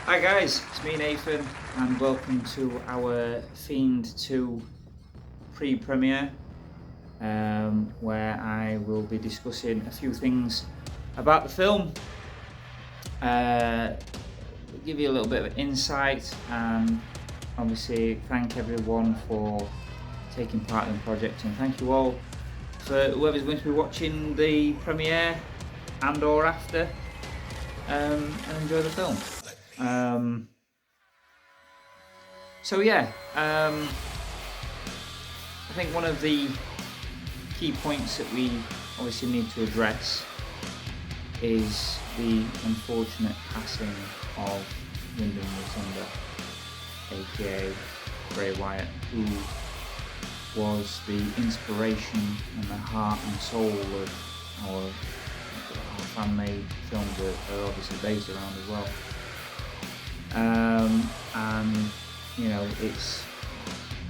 Hi guys, it's me Nathan and welcome to our Fiend II pre-premiere where I will be discussing a few things about the film, give you a little bit of insight and obviously thank everyone for taking part in the project, and thank you all for whoever's going to be watching the premiere and or after, and enjoy the film. So yeah, I think one of the key points that we obviously need to address is the unfortunate passing of Wyndham Rotunda, aka Bray Wyatt, who was the inspiration and the heart and soul of our fan-made films that are obviously based around as well. And you know, it's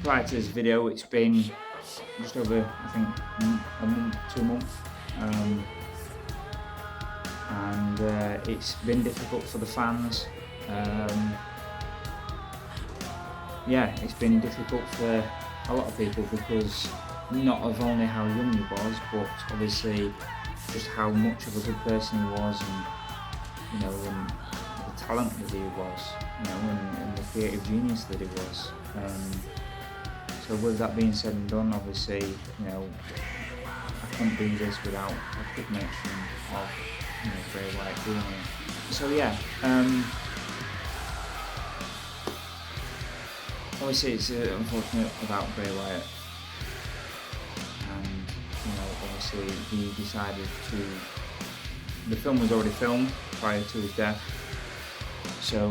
prior to this video, it's been just over, I think, a month, 2 months, and it's been difficult for the fans. Yeah, it's been difficult for a lot of people because not of only how young he was, but obviously just how much of a good person he was, and you know, and the talent that he was, you know, and the creative genius that he was. So with that being said and done, obviously, you know, I couldn't do this without a quick mention of, you know, Bray Wyatt doing it. So yeah, obviously it's unfortunate about Bray Wyatt, and you know, obviously he decided to. The film was already filmed prior to his death, so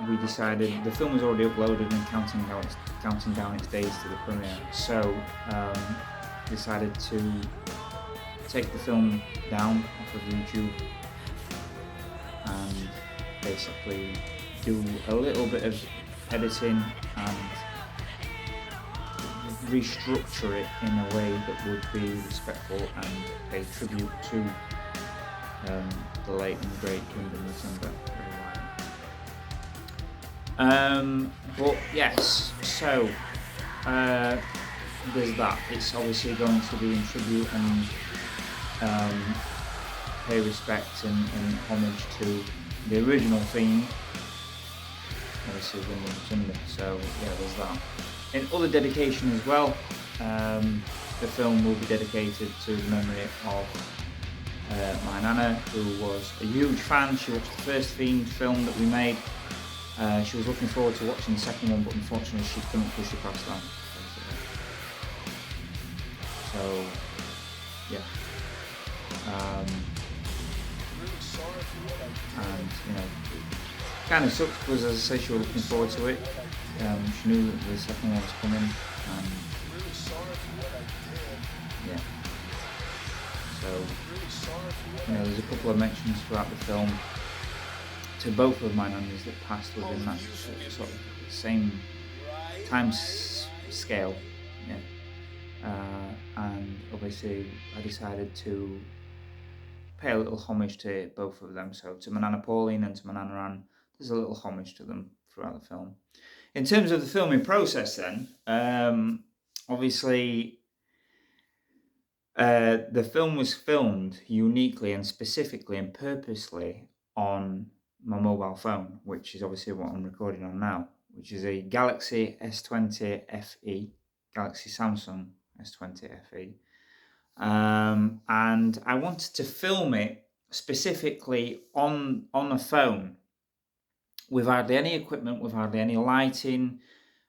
we decided the film was already uploaded and counting down its days to the premiere. So decided to take the film down off of YouTube and basically do a little bit of editing and restructure it in a way that would be respectful and pay tribute to the late and great Wyndham Rotunda. But yes, so there's that. It's obviously going to be in tribute and pay respect and homage to the original Fiend, obviously Wyndham Rotunda. So yeah, there's that. In other dedication as well, the film will be dedicated to the memory of my nana, who was a huge fan. She watched the first Fiend film that we made. She was looking forward to watching the second one, but unfortunately she couldn't push it past that. So, yeah. And, you know, kind of sucked because, as I say, she was looking forward to it. She knew that the second one was coming, and yeah. So, you know, there's a couple of mentions throughout the film to both of my nannies that passed within that sort of same time scale, yeah. And obviously I decided to pay a little homage to both of them. So to my nana Pauline and to my nana Anne, there's a little homage to them throughout the film. In terms of the filming process then, obviously the film was filmed uniquely and specifically and purposely on my mobile phone, which is obviously what I'm recording on now, which is a Galaxy S20 FE, Galaxy Samsung S20 FE. And I wanted to film it specifically on a phone with hardly any equipment, with hardly any lighting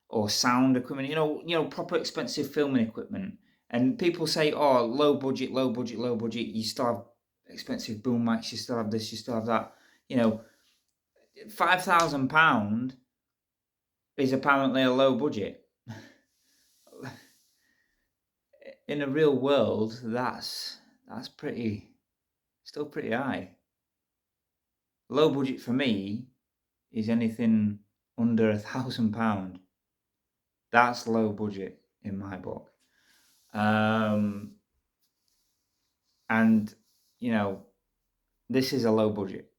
or sound equipment, you know, proper expensive filming equipment. And people say, oh, low budget, low budget, low budget. You still have expensive boom mics, you still have this, you still have that. You know, £5,000 is apparently a low budget. In the real world, that's still pretty high. Low budget for me is anything under £1,000. That's low budget in my book. And you know, this is a low budget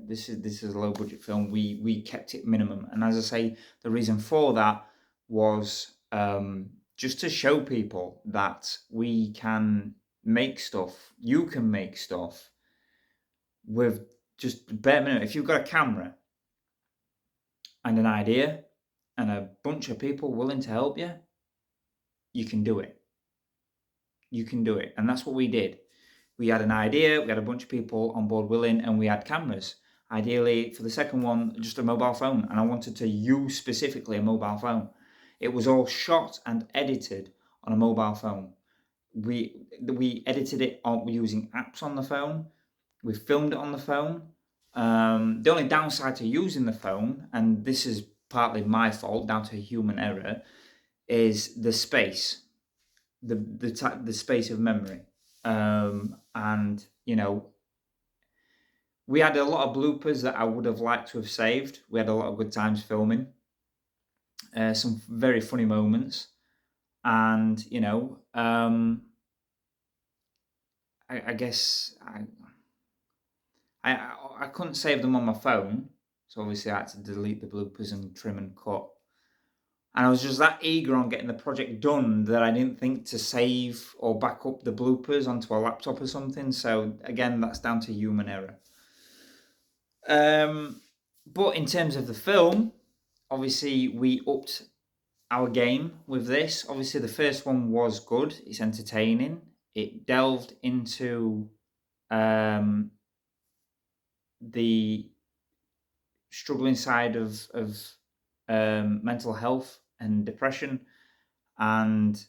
this is a low budget film. We kept it minimum, and as I say, the reason for that was just to show people that we can make stuff. You can make stuff with just bare minimum. If you've got a camera and an idea and a bunch of people willing to help you, you can do it. You can do it, and that's what we did. We had an idea, we had a bunch of people on board willing, and we had cameras. Ideally, for the second one, just a mobile phone, and I wanted to use specifically a mobile phone. It was all shot and edited on a mobile phone. We edited it using apps on the phone. We filmed it on the phone. The only downside to using the phone, and this is partly my fault, down to human error, is the space, the space of memory. And we had a lot of bloopers that I would have liked to have saved. We had a lot of good times filming, some very funny moments, and I guess I couldn't save them on my phone, so obviously I had to delete the bloopers and trim and cut. And I was just that eager on getting the project done that I didn't think to save or back up the bloopers onto a laptop or something. So again, that's down to human error. But in terms of the film, obviously we upped our game with this. Obviously the first one was good. It's entertaining. It delved into the struggling side of mental health and depression, and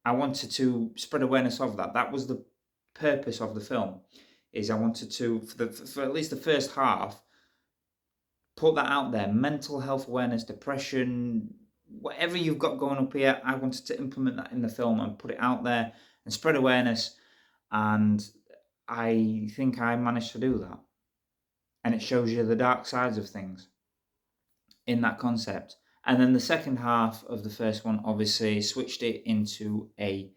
I wanted to spread awareness of that. That was the purpose of the film. Is I wanted to, for at least the first half, put that out there. Mental health awareness, depression, whatever you've got going up here, I wanted to implement that in the film and put it out there and spread awareness. And I think I managed to do that. And it shows you the dark sides of things in that concept. And then the second half of the first one obviously switched it into a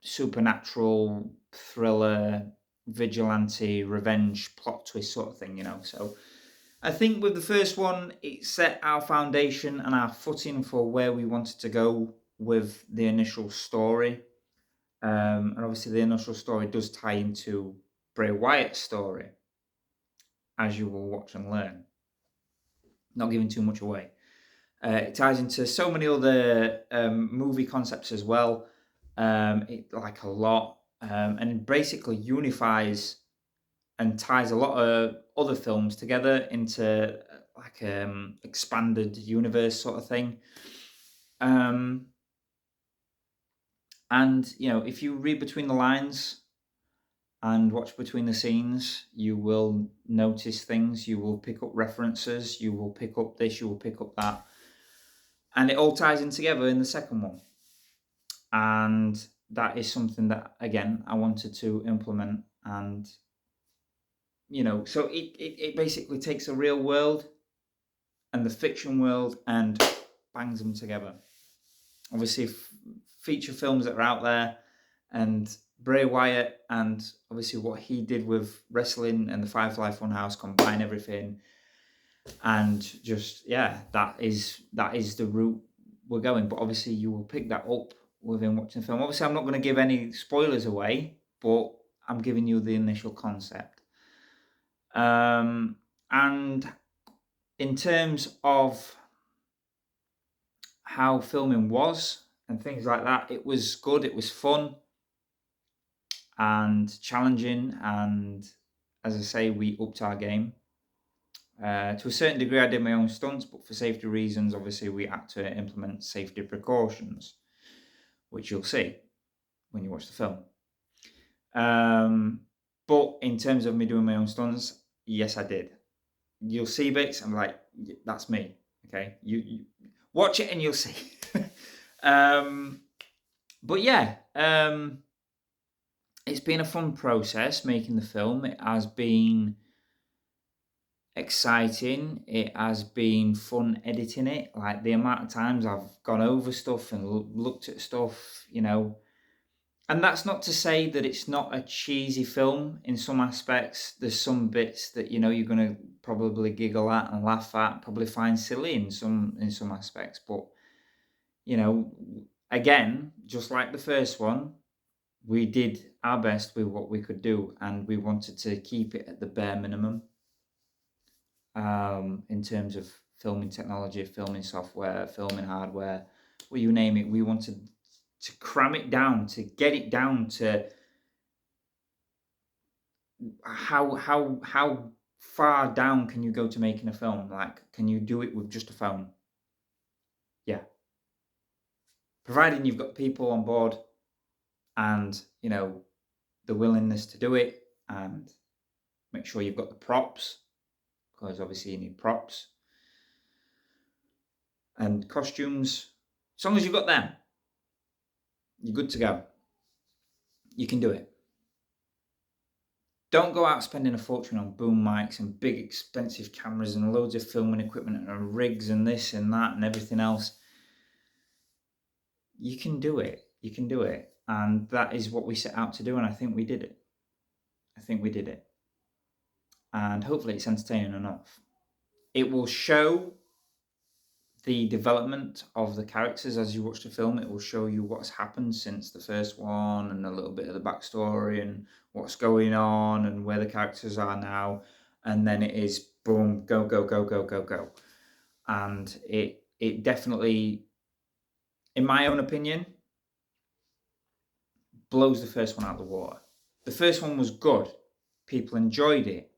supernatural thriller, vigilante, revenge, plot twist sort of thing, So I think with the first one, it set our foundation and our footing for where we wanted to go with the initial story. And obviously the initial story does tie into Bray Wyatt's story, as you will watch and learn. Not giving too much away. It ties into so many other movie concepts as well, like a lot, and basically unifies and ties a lot of other films together into like expanded universe sort of thing. And if you read between the lines and watch between the scenes, you will notice things, you will pick up references, you will pick up this, you will pick up that. And it all ties in together in the second one. And that is something that, again, I wanted to implement. And, so it basically takes a real world and the fiction world and bangs them together. Obviously, feature films that are out there, and Bray Wyatt, and obviously what he did with wrestling and the Firefly Funhouse, combine everything, and just that is the route we're going. But obviously, you will pick that up within watching the film. Obviously, I'm not going to give any spoilers away, but I'm giving you the initial concept. And in terms of how filming was and things like that, it was good. It was fun and challenging, and as I say, we upped our game. To a certain degree, I did my own stunts, but for safety reasons, obviously, we had to implement safety precautions, which you'll see when you watch the film. But in terms of me doing my own stunts, yes, I did. You'll see bits, I'm like, that's me. Okay, you watch it and you'll see. But yeah, it's been a fun process making the film. It has been exciting. It has been fun editing it. Like the amount of times I've gone over stuff and looked at stuff, And that's not to say that it's not a cheesy film in some aspects. There's some bits that you're going to probably giggle at and laugh at, probably find silly in some aspects. But you know, again, just like the first one, we did our best with what we could do, and we wanted to keep it at the bare minimum in terms of filming technology, filming software, filming hardware, well, you name it. We wanted to cram it down, to get it down to how far down can you go to making a film? Like, can you do it with just a phone? Yeah, providing you've got people on board and the willingness to do it, and make sure you've got the props, because obviously you need props and costumes. As long as you've got them, you're good to go. You can do it. Don't go out spending a fortune on boom mics and big expensive cameras and loads of filming equipment and rigs and this and that and everything else. You can do it. You can do it. And that is what we set out to do, and I think we did it. And hopefully it's entertaining enough. It will show the development of the characters as you watch the film. It will show you what's happened since the first one, and a little bit of the backstory and what's going on and where the characters are now. And then it is boom, go, go, go, go, go, go. And it definitely, in my own opinion, blows the first one out of the water. The first one was good. People enjoyed it.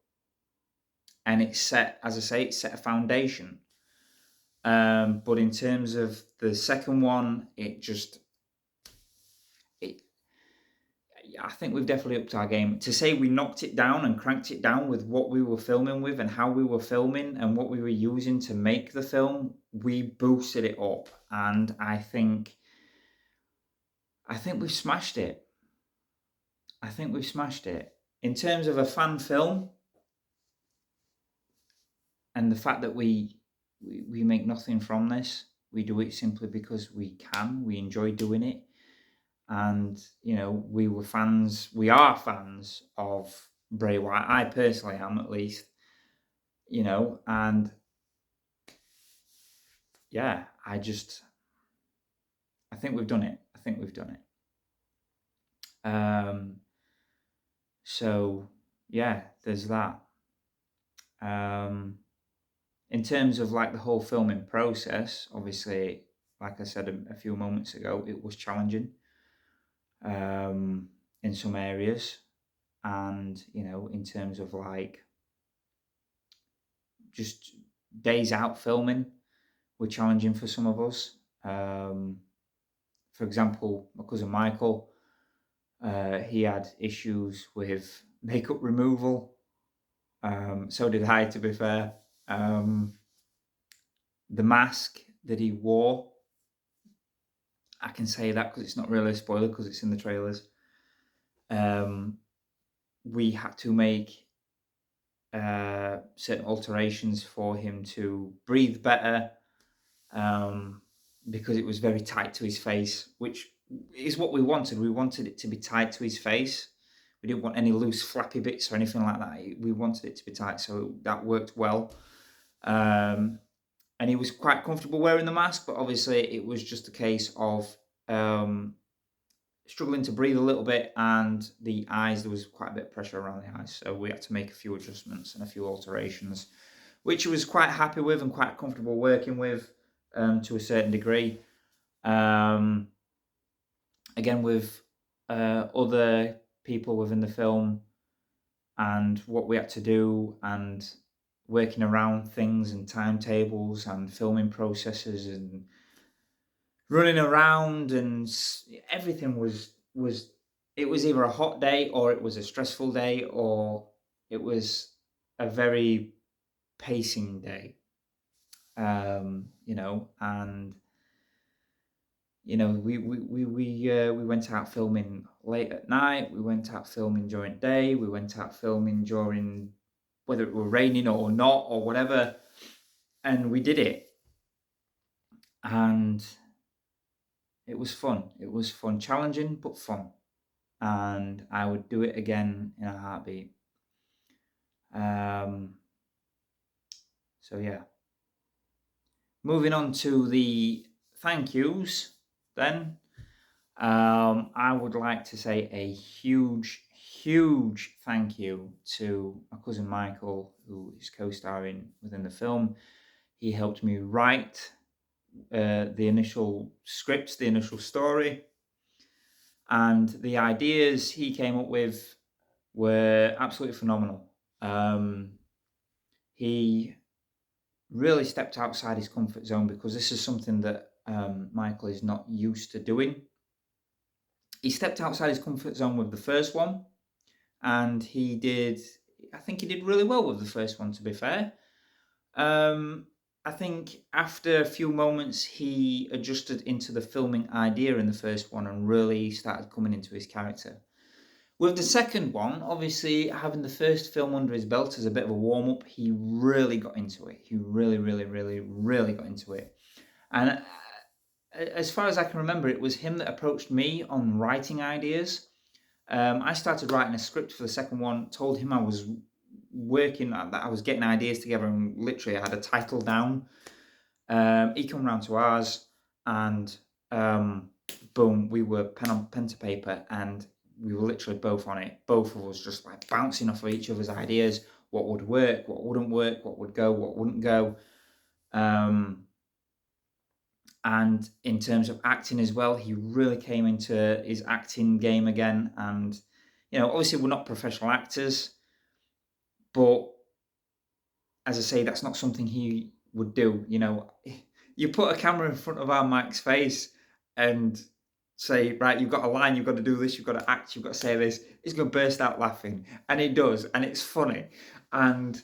And it set, as I say, it set a foundation. But in terms of the second one, I think we've definitely upped our game. To say we knocked it down and cranked it down with what we were filming with and how we were filming and what we were using to make the film, we boosted it up. And I think we've smashed it. In terms of a fan film, and the fact that we make nothing from this, we do it simply because we can. We enjoy doing it. And, we are fans of Bray Wyatt. I personally am, at least, and yeah, I think we've done it. So yeah, there's that. In terms of like the whole filming process, obviously, like I said a few moments ago, it was challenging in some areas. And, in terms of like just days out filming were challenging for some of us. For example, my cousin Michael, he had issues with makeup removal. So did I, to be fair. The mask that he wore, I can say that because it's not really a spoiler because it's in the trailers. We had to make certain alterations for him to breathe better, because it was very tight to his face, which is what we wanted. We wanted it to be tight to his face. We didn't want any loose flappy bits or anything like that. We wanted it to be tight, so that worked well. And he was quite comfortable wearing the mask, but obviously it was just a case of struggling to breathe a little bit, and the eyes, there was quite a bit of pressure around the eyes, so we had to make a few adjustments and a few alterations, which he was quite happy with and quite comfortable working with to a certain degree. Again, with other people within the film and what we had to do, and working around things and timetables and filming processes and running around, and everything was it was either a hot day or it was a stressful day or it was a very pacing day. And we went out filming late at night, we went out filming during the day, we went out filming during, whether it were raining or not or whatever, and we did it. And it was fun. Challenging, but fun. and I would do it again in a heartbeat. So yeah. Moving on to the thank yous, then. I would like to say a huge, huge thank you to my cousin Michael, who is co-starring within the film. He helped me write the initial script, the initial story, and the ideas he came up with were absolutely phenomenal. He really stepped outside his comfort zone because this is something that Michael is not used to doing. He stepped outside his comfort zone with the first one, and I think he did really well with the first one, to be fair. I think after a few moments, he adjusted into the filming idea in the first one and really started coming into his character. With the second one, obviously having the first film under his belt as a bit of a warm up, he really got into it. He really, really, really, really got into it. And as far as I can remember, it was him that approached me on writing ideas. I started writing a script for the second one, told him I was working, that I was getting ideas together, and literally I had a title down. He came round to ours, and boom, we were pen to paper, and we were literally both on it. Both of us just like bouncing off of each other's ideas, what would work, what wouldn't work, what would go, what wouldn't go. And in terms of acting as well, he really came into his acting game again. And, obviously we're not professional actors, but as I say, that's not something he would do. You put a camera in front of our Mike's face and say, right, you've got a line, you've got to do this, you've got to act, you've got to say this. He's going to burst out laughing. And he does. And it's funny. And,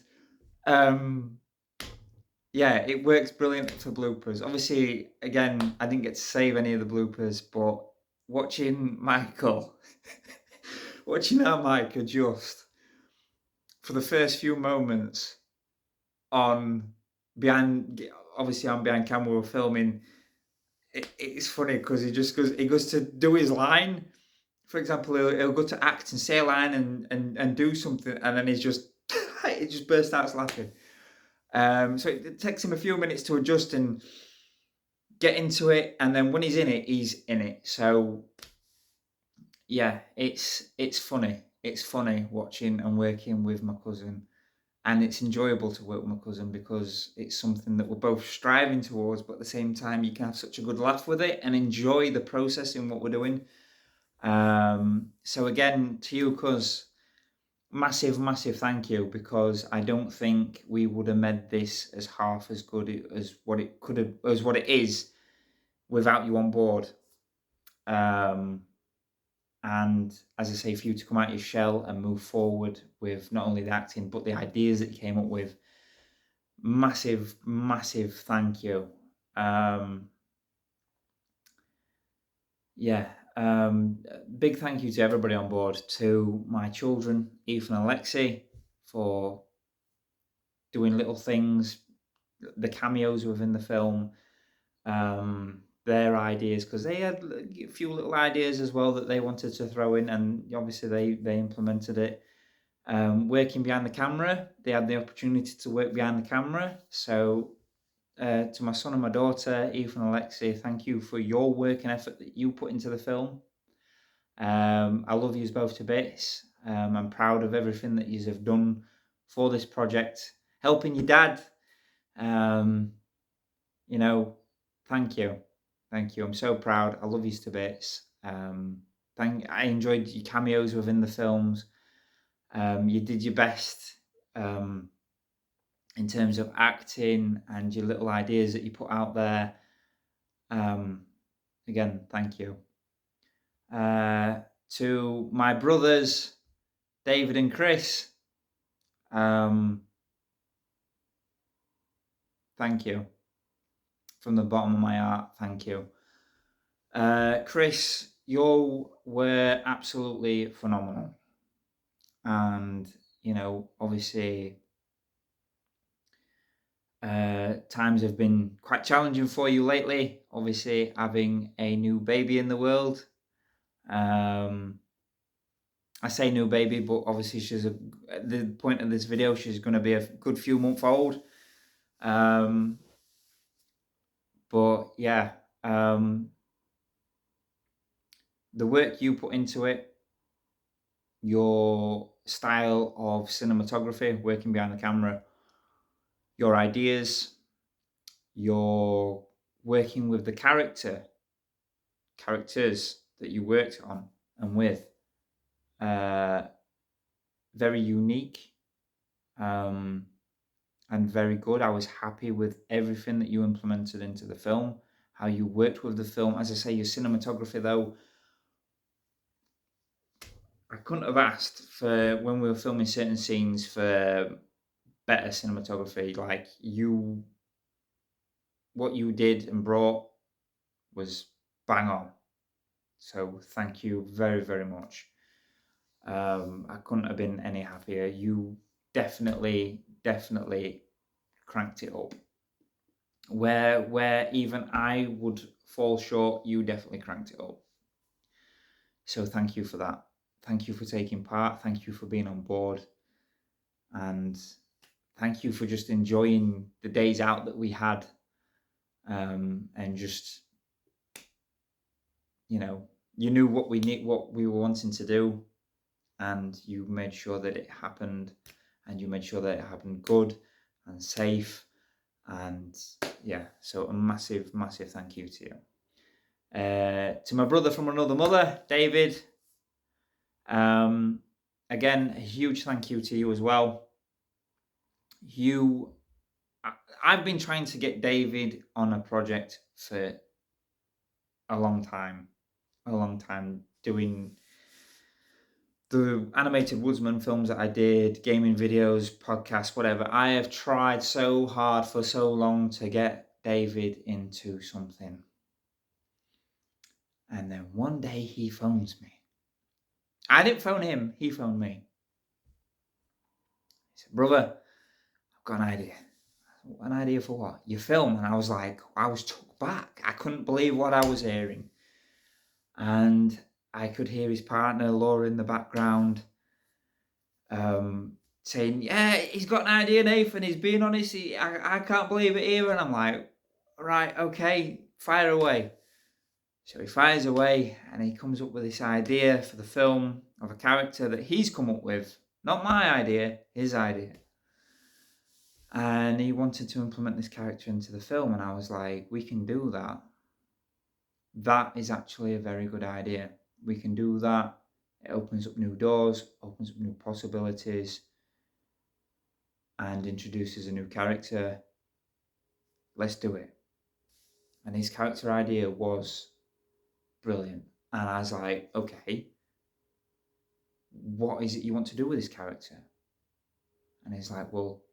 yeah, it works brilliant for bloopers. Obviously, again, I didn't get to save any of the bloopers, but watching Michael, watching our Mike adjust for the first few moments obviously on behind camera, we're filming. It's funny because he goes to do his line. For example, he'll go to act and say a line and do something, and then he just bursts out laughing. So it takes him a few minutes to adjust and get into it, and then when he's in it, he's in it. So yeah, it's funny. It's funny watching and working with my cousin, and it's enjoyable to work with my cousin because it's something that we're both striving towards, but at the same time, you can have such a good laugh with it and enjoy the process in what we're doing. So again, to you, cuz, massive, massive thank you, because I don't think we would have made this as half as good as what it could have, as what it is, without you on board. And as I say, for you to come out your shell and move forward with not only the acting but the ideas that you came up with, massive, massive thank you. Big thank you to everybody on board, to my children, Ethan and Alexi, for doing little things, the cameos within the film, their ideas, because they had a few little ideas as well that they wanted to throw in, and obviously they implemented it. Working behind the camera, they had the opportunity to work behind the camera. So to my son and my daughter, Ethan and Alexi, thank you for your work and effort that you put into the film. I love you both to bits. I'm proud of everything that you have done for this project, helping your dad. Thank you. Thank you. I'm so proud. I love you to bits. I enjoyed your cameos within the films. You did your best in terms of acting and your little ideas that you put out there. Again, thank you. To my brothers, David and Chris, thank you. From the bottom of my heart, thank you. Chris, you were absolutely phenomenal. And, obviously, times have been quite challenging for you lately. Obviously, having a new baby in the world. I say new baby, but obviously at the point of this video, she's going to be a good few months old. But yeah, the work you put into it, your style of cinematography, working behind the camera, your ideas, your working with the characters that you worked on and with, very unique, and very good. I was happy with everything that you implemented into the film, how you worked with the film. As I say, your cinematography though, I couldn't have asked for, when we were filming certain scenes, for better cinematography. Like what you did and brought was bang on. So thank you very, very much. I couldn't have been any happier. You definitely cranked it up. Where even I would fall short, you definitely cranked it up. So thank you for that. Thank you for taking part. Thank you for being on board. And thank you for just enjoying the days out that we had. And just, you knew what we were wanting to do, and you made sure that it happened, and you made sure that it happened good and safe. And yeah, so a massive thank you to you. To my brother from another mother, David, again, a huge thank you to you as well. I've been trying to get David on a project for a long time, doing the animated Woodsman films that I did, gaming videos, podcasts, whatever. I have tried so hard for so long to get David into something. And then one day he phones me. I didn't phone him, he phoned me. He said, "Brother, I've got an idea." An idea for what? Your film. And I was like, I was took back. I couldn't believe what I was hearing. And I could hear his partner, Laura, in the background, saying, "Yeah, he's got an idea, Nathan. He's being honest. I can't believe it either." And I'm like, "Right, okay, fire away." So he fires away and he comes up with this idea for the film of a character that he's come up with. Not my idea, his idea. And he wanted to implement this character into the film, and I was like, we can do that. That is actually a very good idea. We can do that. It opens up new doors, opens up new possibilities, and introduces a new character. Let's do it. And his character idea was brilliant. And I was like, okay, what is it you want to do with this character? And he's like, well,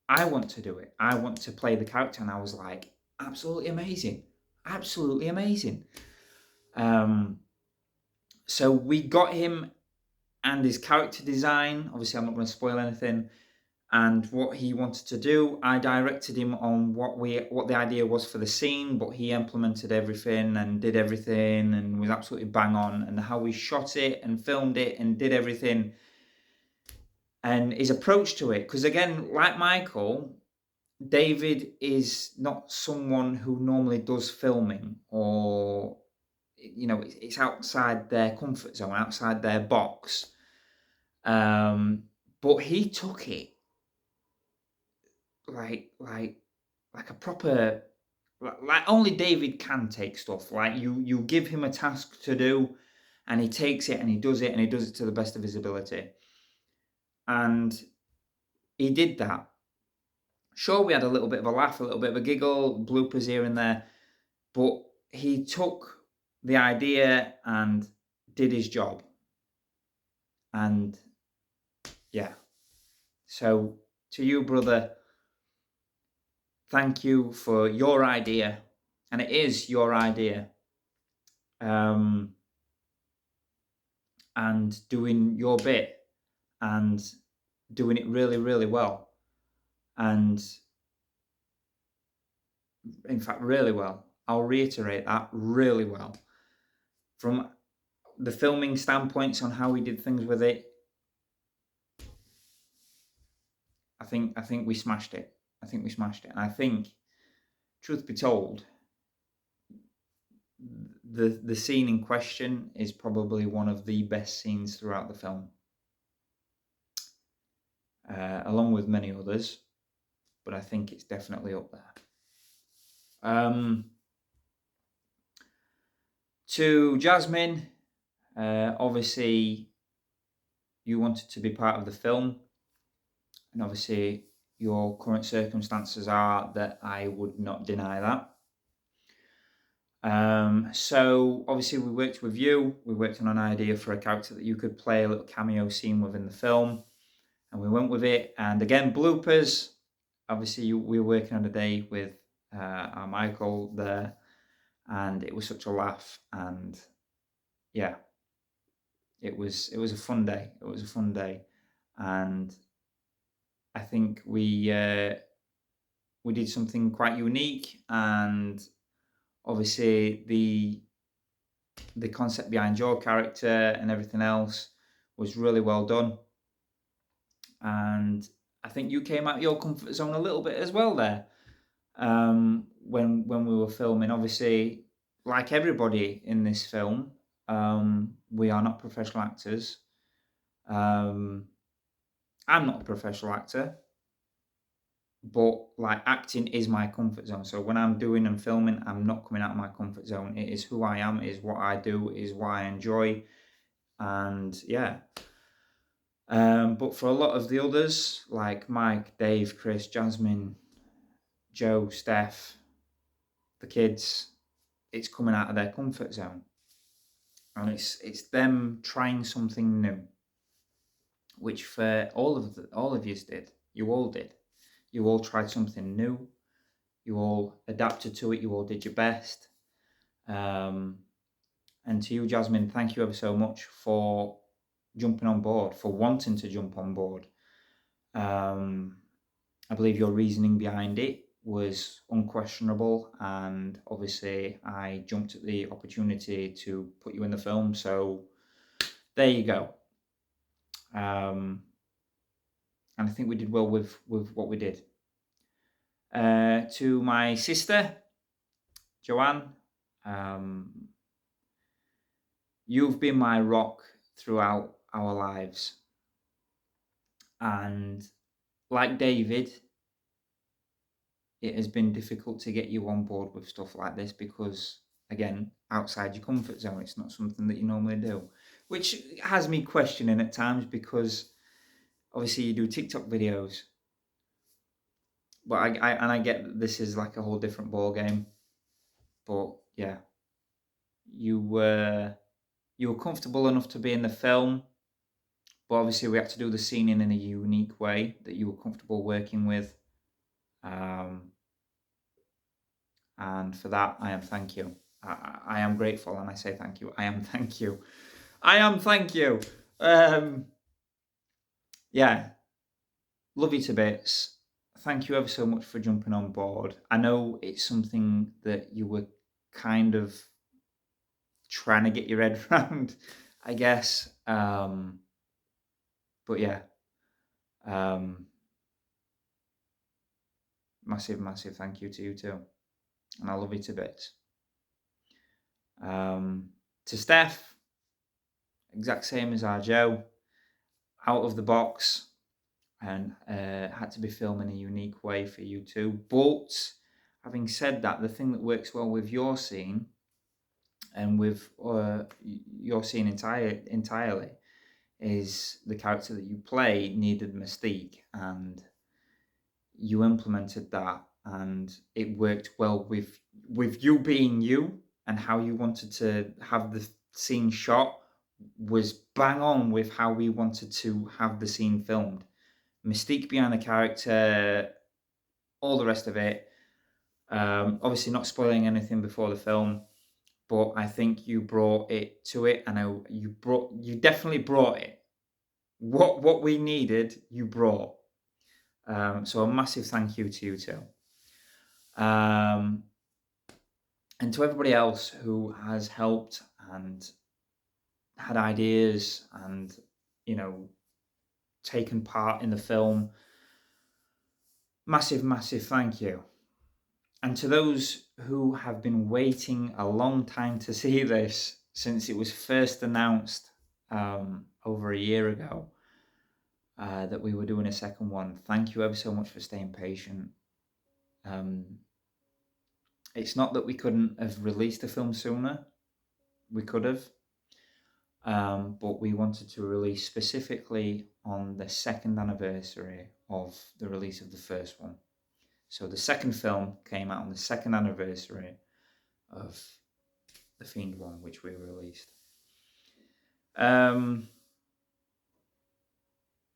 I want to do it. I want to play the character. And I was like, absolutely amazing. Absolutely amazing. So we got him and his character design. Obviously, I'm not going to spoil anything. And what he wanted to do, I directed him on what the idea was for the scene, but he implemented everything and did everything and was absolutely bang on. And how we shot it and filmed it and did everything. And his approach to it, because again, like Michael, David is not someone who normally does filming, or it's outside their comfort zone, outside their box. But he took it like a proper, like only David can take stuff. Like you give him a task to do, and he takes it and he does it, and he does it to the best of his ability. And he did that. Sure, we had a little bit of a laugh, a little bit of a giggle, bloopers here and there, but he took the idea and did his job. And yeah, so to you, brother, thank you for your idea, and it is your idea, and doing your bit and doing it really, really well. And in fact, really well. I'll reiterate that, really well. From the filming standpoints on how we did things with it, I think we smashed it. I think we smashed it. And I think, truth be told, the scene in question is probably one of the best scenes throughout the film, along with many others, but I think it's definitely up there. To Jasmine, obviously you wanted to be part of the film, and obviously your current circumstances are that I would not deny that. So obviously we worked with you, we worked on an idea for a character that you could play a little cameo scene within the film, and we went with it. And again, bloopers, obviously we were working on a day with our Michael there, and it was such a laugh, and yeah, it was a fun day. It was a fun day, and I think we did something quite unique, and obviously the concept behind your character and everything else was really well done. And I think you came out of your comfort zone a little bit as well there. When we were filming, obviously, like everybody in this film, we are not professional actors. I'm not a professional actor, but like acting is my comfort zone. So when I'm doing and filming, I'm not coming out of my comfort zone. It is who I am, it is what I do, it is what I enjoy, and yeah. But for a lot of the others, like Mike, Dave, Chris, Jasmine, Joe, Steph, the kids, it's coming out of their comfort zone, and it's them trying something new, which for all of you did. You all did. You all tried something new. You all adapted to it. You all did your best. And to you, Jasmine, thank you ever so much for jumping on board, for wanting to jump on board. I believe your reasoning behind it was unquestionable, and obviously I jumped at the opportunity to put you in the film, so there you go. And I think we did well with what we did. To my sister, Joanne, you've been my rock throughout our lives. And like David, it has been difficult to get you on board with stuff like this because, again, outside your comfort zone, it's not something that you normally do, which has me questioning at times because obviously you do TikTok videos, but I get that this is like a whole different ball game. But yeah, you were comfortable enough to be in the film, but obviously we had to do the scene in a unique way that you were comfortable working with. And for that, I am thank you. I am grateful, and I say thank you. I am thank you. I am thank you. Yeah, love you to bits. Thank you ever so much for jumping on board. I know it's something that you were kind of trying to get your head around, I guess. But yeah, massive thank you to you too, and I love you to bits. To Steph, exact same as our Joe, out of the box, and had to be filmed in a unique way for you too. But having said that, the thing that works well with your scene and with your scene entirely is the character that you play needed mystique, and you implemented that, and it worked well with you being you, and how you wanted to have the scene shot was bang on with how we wanted to have the scene filmed. Mystique behind the character, all the rest of it. Obviously not spoiling anything before the film, but I think you brought it to it, and you definitely brought it. What we needed, you brought. So a massive thank you to you too. And to everybody else who has helped and had ideas and, you know, taken part in the film, massive, massive thank you. And to those who have been waiting a long time to see this, since it was first announced over a year ago that we were doing a second one, thank you ever so much for staying patient. It's not that we couldn't have released the film sooner. We could have. But we wanted to release specifically on the second anniversary of the release of the first one. So the second film came out on the second anniversary of the Fiend I, which we released.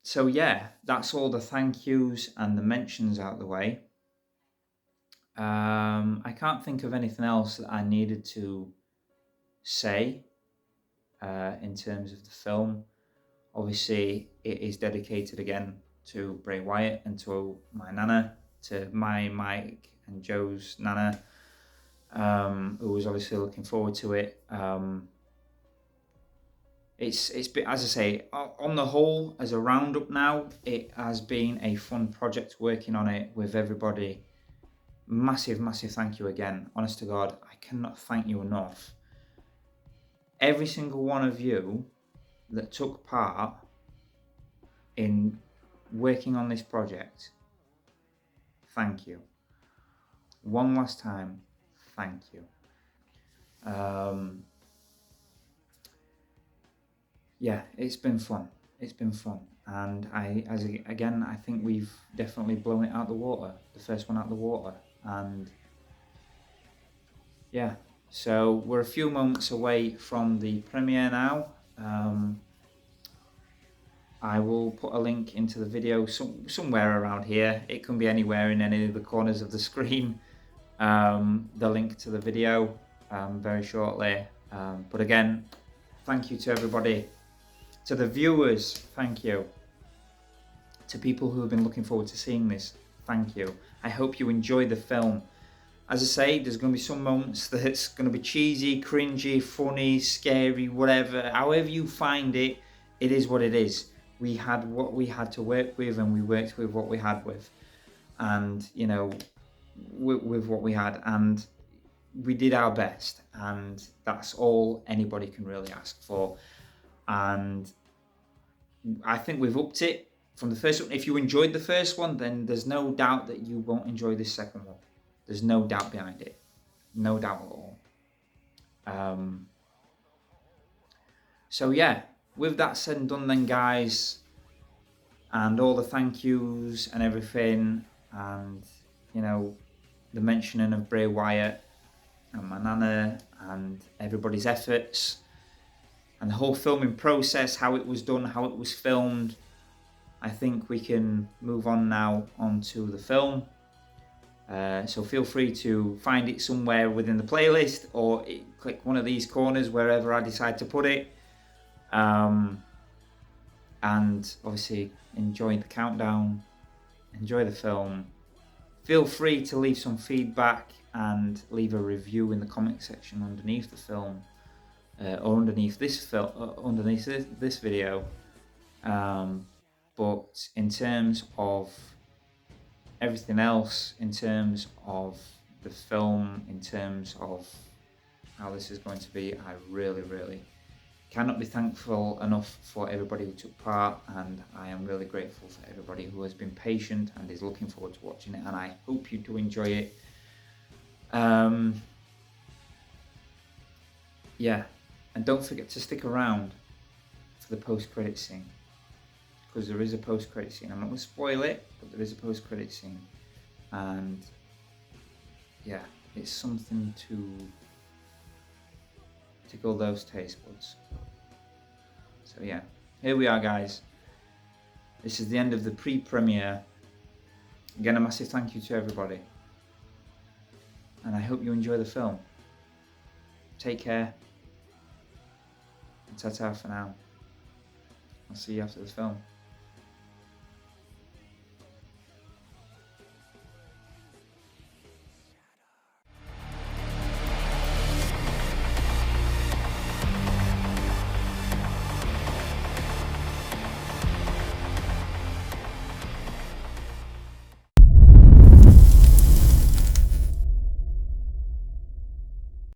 So yeah, that's all the thank yous and the mentions out of the way. I can't think of anything else that I needed to say in terms of the film. Obviously, it is dedicated again to Bray Wyatt and to my nana, to my Mike and Joe's nana, who was obviously looking forward to it. It's been, as I say, on the whole, as a roundup now, it has been a fun project working on it with everybody. Massive, massive thank you again. Honest to God, I cannot thank you enough. Every single one of you that took part in working on this project, thank you. One last time, thank you. Yeah, it's been fun. It's been fun. And I think we've definitely blown it out the water. The first one out the water. And yeah, so we're a few moments away from the premiere now. I will put a link into the video somewhere around here. It can be anywhere in any of the corners of the screen. The link to the video very shortly. But again, thank you to everybody. To the viewers, thank you. To people who have been looking forward to seeing this, thank you. I hope you enjoy the film. As I say, there's going to be some moments that's going to be cheesy, cringy, funny, scary, whatever. However you find it, it is what it is. We had what we had to work with, and we worked with what we had with. And, you know, with what we had. And we did our best. And that's all anybody can really ask for. And I think we've upped it from the first one. If you enjoyed the first one, then there's no doubt that you won't enjoy this second one. There's no doubt behind it. No doubt at all. So yeah, with that said and done then, guys, and all the thank yous and everything, and, you know, the mentioning of Bray Wyatt and my nana and everybody's efforts, and the whole filming process, how it was done, how it was filmed, I think we can move on now onto the film. So feel free to find it somewhere within the playlist, or click one of these corners wherever I decide to put it. And obviously enjoy the countdown, enjoy the film. Feel free to leave some feedback and leave a review in the comment section underneath the film. Or underneath this video, but in terms of everything else, in terms of the film, in terms of how this is going to be, I really, really cannot be thankful enough for everybody who took part, and I am really grateful for everybody who has been patient and is looking forward to watching it, and I hope you do enjoy it. Yeah. And don't forget to stick around for the post-credit scene, because there is a post-credit scene. I'm not going to spoil it, but there is a post-credit scene. And yeah, it's something to tickle those taste buds. So yeah, here we are, guys. This is the end of the pre-premiere. Again, a massive thank you to everybody. And I hope you enjoy the film. Take care. Ta-ta for now. I'll see you after the film.